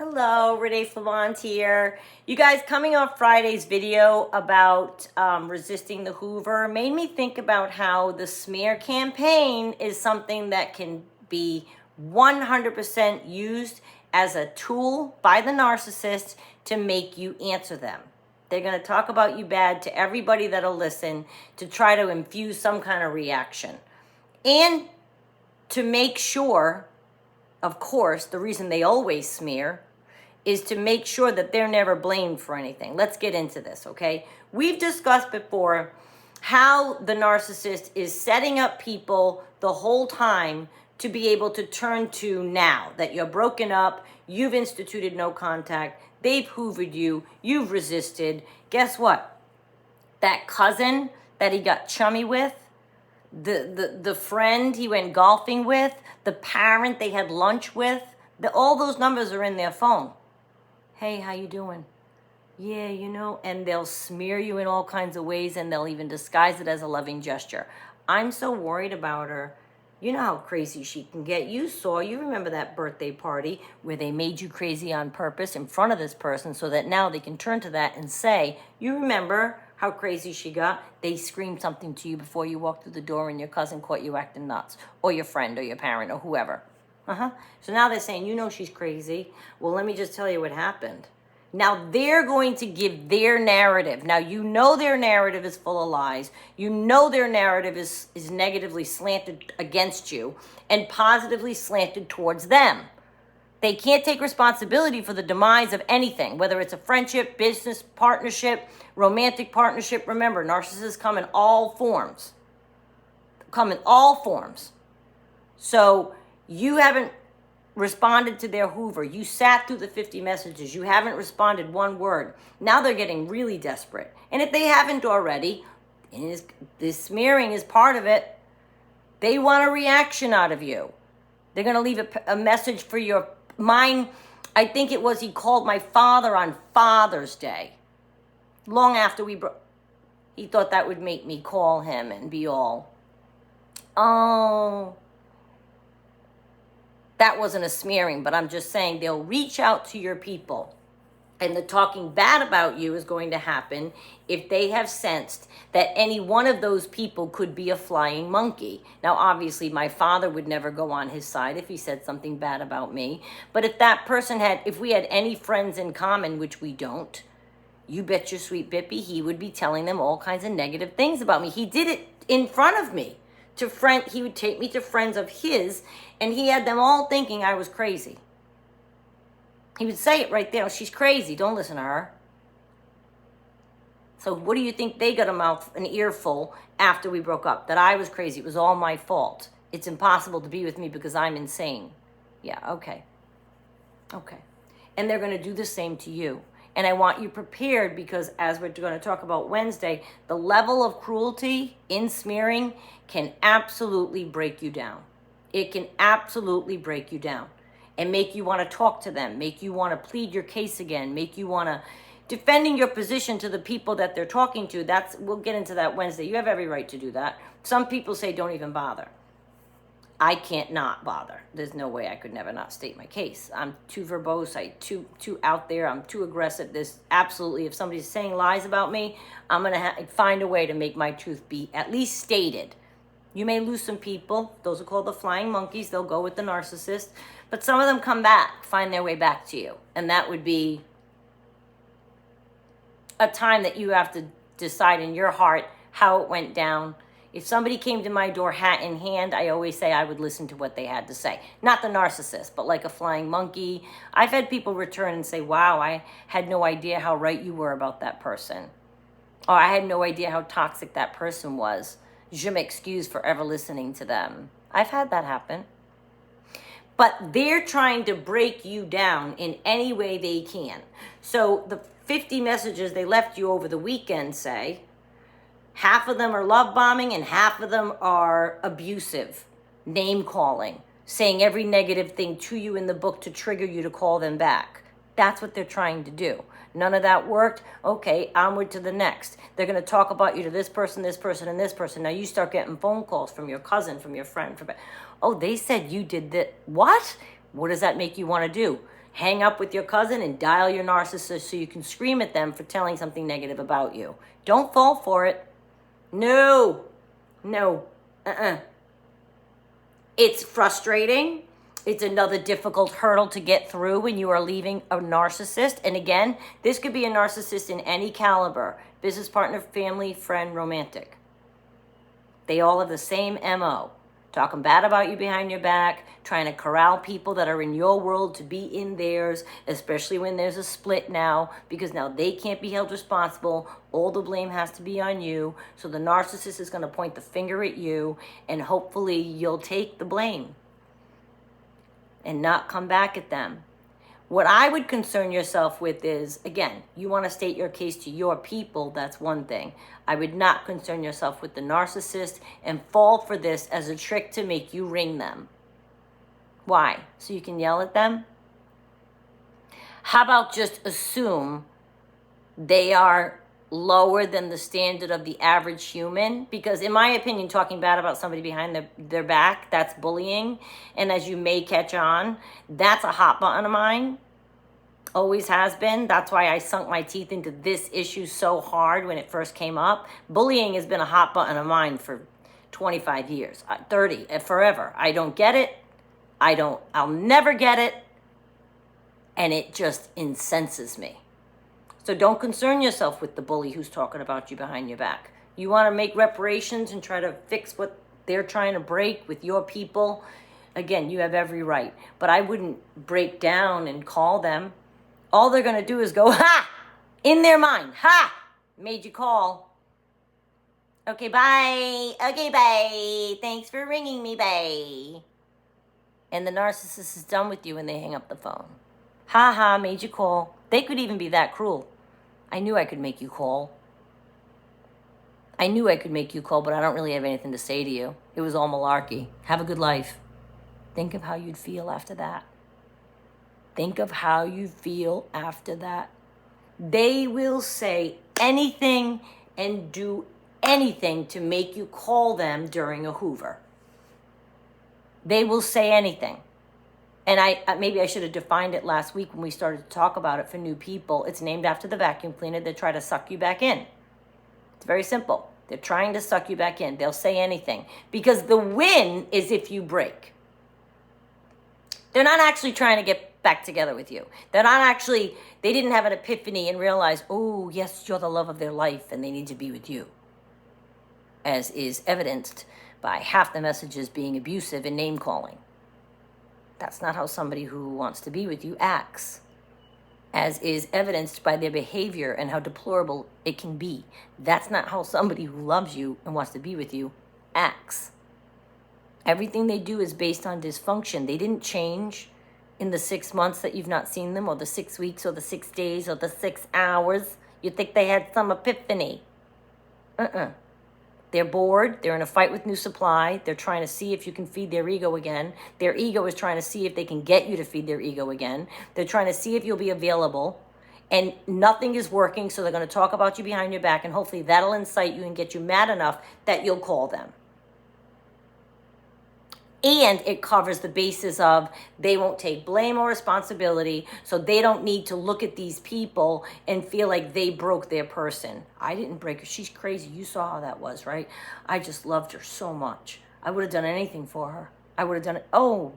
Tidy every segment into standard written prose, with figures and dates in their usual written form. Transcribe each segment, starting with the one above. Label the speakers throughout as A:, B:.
A: Hello, Renee Flavant here. You guys, coming off Friday's video about resisting the hoover made me think about how the smear campaign is something that can be 100% used as a tool by the narcissist to make you answer them. They're going to talk about you bad to everybody that'll listen to try to infuse some kind of reaction. And to make sure, of course, the reason they always smear is to make sure that they're never blamed for anything. Let's get into this, okay? We've discussed before how the narcissist is setting up people the whole time to be able to turn to now that you're broken up, you've instituted no contact, they've hoovered you, you've resisted. Guess what? That cousin that he got chummy with, the friend he went golfing with, the parent they had lunch with, all those numbers are in their phone. Hey, how you doing? Yeah, and they'll smear you in all kinds of ways, and they'll even disguise it as a loving gesture. I'm so worried about her. You know how crazy she can get. You remember that birthday party where they made you crazy on purpose in front of this person so that now they can turn to that and say, you remember how crazy she got? They screamed something to you before you walked through the door and your cousin caught you acting nuts, or your friend or your parent or whoever. So now they're saying, she's crazy. Well, let me just tell you what happened. Now they're going to give their narrative. Now their narrative is full of lies. Their narrative is negatively slanted against you and positively slanted towards them. They can't take responsibility for the demise of anything, whether it's a friendship, business partnership, romantic partnership. Remember, narcissists come in all forms. So you haven't responded to their hoover. You sat through the 50 messages. You haven't responded one word. Now they're getting really desperate. And if they haven't already, this smearing is part of it. They want a reaction out of you. They're going to leave a message for your mind. I think it was he called my father on Father's Day. Long after we broke. He thought that would make me call him and be all, oh. That wasn't a smearing, but I'm just saying they'll reach out to your people. And the talking bad about you is going to happen if they have sensed that any one of those people could be a flying monkey. Now, obviously, my father would never go on his side if he said something bad about me. But if we had any friends in common, which we don't, you bet your sweet Bippy, he would be telling them all kinds of negative things about me. He did it in front of me. He would take me to friends of his, and he had them all thinking I was crazy. He would say it right there. She's crazy. Don't listen to her. So what do you think they got an earful after we broke up? That I was crazy. It was all my fault. It's impossible to be with me because I'm insane. Yeah, okay. And they're going to do the same to you. And I want you prepared because, as we're going to talk about Wednesday, the level of cruelty in smearing can absolutely break you down. It can absolutely break you down and make you want to talk to them, make you want to plead your case again, make you want to defending your position to the people that they're talking to. We'll get into that Wednesday. You have every right to do that. Some people say don't even bother. I can't not bother. There's no way I could never not state my case. I'm too verbose. I'm too out there. I'm too aggressive. There's absolutely, if somebody's saying lies about me, I'm going to find a way to make my truth be at least stated. You may lose some people. Those are called the flying monkeys. They'll go with the narcissist. But some of them come back, find their way back to you. And that would be a time that you have to decide in your heart how it went down. If somebody came to my door hat in hand, I always say I would listen to what they had to say. Not the narcissist, but like a flying monkey. I've had people return and say, wow, I had no idea how right you were about that person. Or I had no idea how toxic that person was. Je m'excuse for ever listening to them. I've had that happen. But they're trying to break you down in any way they can. So the 50 messages they left you over the weekend say, half of them are love bombing and half of them are abusive, name calling, saying every negative thing to you in the book to trigger you to call them back. That's what they're trying to do. None of that worked. Okay, onward to the next. They're going to talk about you to this person, and this person. Now you start getting phone calls from your cousin, from your friend. Oh, they said you did that. What? What does that make you want to do? hang up with your cousin and dial your narcissist so you can scream at them for telling something negative about you. Don't fall for it. No. It's frustrating. It's another difficult hurdle to get through when you are leaving a narcissist. And again, this could be a narcissist in any caliber: business partner, family, friend, romantic. They all have the same MO. Talking bad about you behind your back, trying to corral people that are in your world to be in theirs, especially when there's a split now, because now they can't be held responsible. All the blame has to be on you. So the narcissist is going to point the finger at you, and hopefully you'll take the blame and not come back at them. What I would concern yourself with is, again, you want to state your case to your people, that's one thing. I would not concern yourself with the narcissist and fall for this as a trick to make you ring them. Why? So you can yell at them? How about just assume they are lower than the standard of the average human? Because in my opinion, talking bad about somebody behind their back, that's bullying. And as you may catch on, that's a hot button of mine. Always has been. That's why I sunk my teeth into this issue so hard when it first came up. Bullying has been a hot button of mine for 25 years, 30, forever. I don't get it. I'll never get it. And it just incenses me. So don't concern yourself with the bully who's talking about you behind your back. You want to make reparations and try to fix what they're trying to break with your people. Again, you have every right. But I wouldn't break down and call them. All they're going to do is go, ha! In their mind, ha! Made you call. Okay, bye. Okay, bye. Thanks for ringing me, bye. And the narcissist is done with you when they hang up the phone. Ha ha, made you call. They could even be that cruel. I knew I could make you call. I knew I could make you call, but I don't really have anything to say to you. It was all malarkey. Have a good life. Think of how you'd feel after that. Think of how you feel after that. They will say anything and do anything to make you call them during a hoover. They will say anything. And maybe I should have defined it last week when we started to talk about it for new people. It's named after the vacuum cleaner. They try to suck you back in. It's very simple. They're trying to suck you back in. They'll say anything. Because the win is if you break. They're not actually trying to get back together with you. They're not actually, they didn't have an epiphany and realize, oh, yes, you're the love of their life and they need to be with you. As is evidenced by half the messages being abusive and name calling. That's not how somebody who wants to be with you acts. As is evidenced by their behavior and how deplorable it can be. That's not how somebody who loves you and wants to be with you acts. Everything they do is based on dysfunction. They didn't change in the 6 months that you've not seen them, or the 6 weeks, or the 6 days, or the 6 hours. You think they had some epiphany. They're bored. They're in a fight with new supply. They're trying to see if you can feed their ego again. Their ego is trying to see if they can get you to feed their ego again. They're trying to see if you'll be available. And nothing is working, so they're going to talk about you behind your back, and hopefully that'll incite you and get you mad enough that you'll call them. And it covers the basis of they won't take blame or responsibility, so they don't need to look at these people and feel like they broke their person. I didn't break her. She's crazy. You saw how that was, right? I just loved her so much. I would have done anything for her. I would have done it. Oh,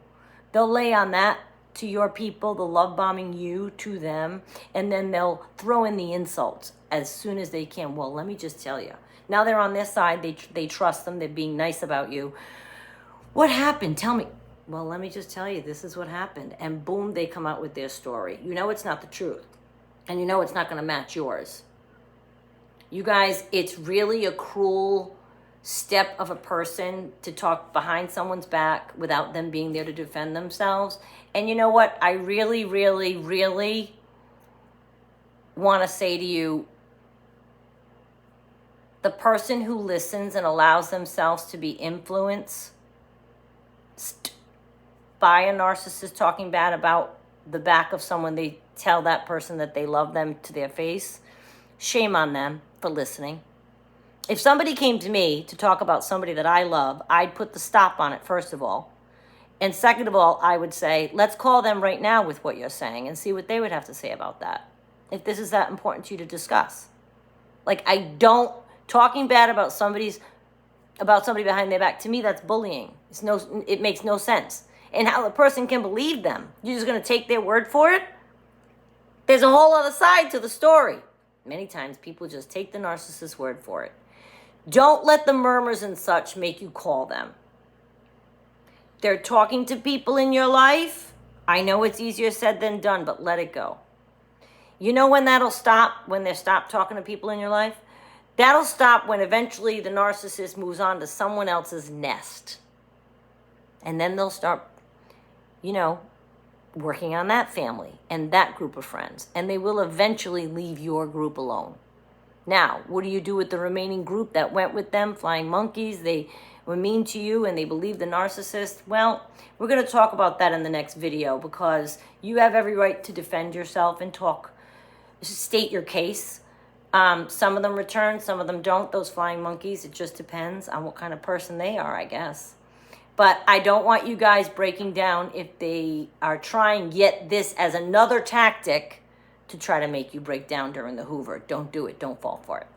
A: they'll lay on that to your people, the love bombing you to them, and then they'll throw in the insults as soon as they can. Well, let me just tell you. Now they're on their side. They trust them. They're being nice about you. What happened? Tell me. Well, let me just tell you, this is what happened. And boom, they come out with their story. You know it's not the truth. And you know it's not going to match yours. You guys, it's really a cruel step of a person to talk behind someone's back without them being there to defend themselves. And you know what? I really, really, really want to say to you, the person who listens and allows themselves to be influenced by a narcissist talking bad about the back of someone, they tell that person that they love them to their face. Shame on them for listening. If somebody came to me to talk about somebody that I love, I'd put the stop on it, first of all. And second of all, I would say, let's call them right now with what you're saying and see what they would have to say about that. If this is that important to you to discuss. Like, talking bad about somebody behind their back, to me, that's bullying. It makes no sense. And how the person can believe them. You're just going to take their word for it? There's a whole other side to the story. Many times people just take the narcissist's word for it. Don't let the murmurs and such make you call them. They're talking to people in your life. I know it's easier said than done, but let it go. You know when that'll stop? When they stop talking to people in your life? That'll stop when eventually the narcissist moves on to someone else's nest. And then they'll start, working on that family and that group of friends. And they will eventually leave your group alone. Now, what do you do with the remaining group that went with them, flying monkeys? They were mean to you and they believe the narcissist. Well, we're going to talk about that in the next video because you have every right to defend yourself and state your case. Some of them return, some of them don't, those flying monkeys. It just depends on what kind of person they are, I guess. But I don't want you guys breaking down if they are trying yet this as another tactic to try to make you break down during the hoover. Don't do it. Don't fall for it.